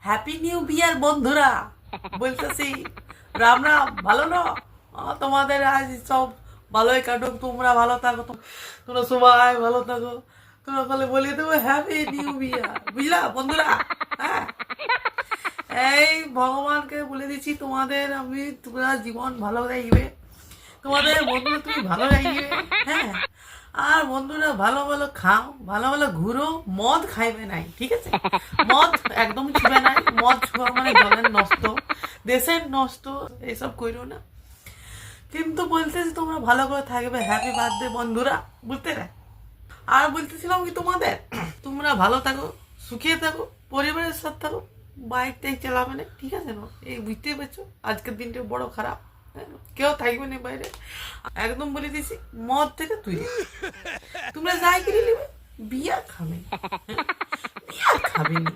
Happy new year বন্ধুরা, বলতেছি রাম রাম। ভালো না? তোমাদের আজ সব ভালোই কাটুক, তোমরা ভালো থাকো, তোমরা সবাই ভালো থাকো। তোমরা বলে বলে দেবো হ্যাপি নিউ ইয়ার, বুঝলা বন্ধুরা? হ্যাঁ, এই ভগবানকে বলে দিচ্ছি তোমাদের, আমি তোমরা জীবন ভালো রাখবে, তোমাদের বন্ধুরা তুমি ভালো রাখবে। হ্যাঁ, আর বন্ধুরা ভালো ভালো খাও, ভালো ভালো ঘুরো, মদ খাইবে নাই, ঠিক আছে? মদ একদম ছুবে নাই, মদ ছুয়া মানে জলের নষ্ট, দেশের নষ্ট, এসব করো না। কিন্তু বলতেছি তোমরা ভালো করে থাকবে, হ্যাপি বার্থডে বন্ধুরা, বুঝতে রে? আর বলতেছিলাম কি তোমাদের, তোমরা ভালো থাকো, সুখে থাকো, পরিবারের সাথে থাকো, বাইক টাইক চালাবে না, ঠিক আছে না? এই বুঝতেই পারছো আজকের দিনটা বড় খারাপ, হ্যাঁ? কেউ থাকবে না বাইরে, একদম বলে দিছি মদ থেকে তুই তোমরা যাই কিনে নিবে, বিয়া খাবে, হ্যাঁ? বিয়া খাবে না।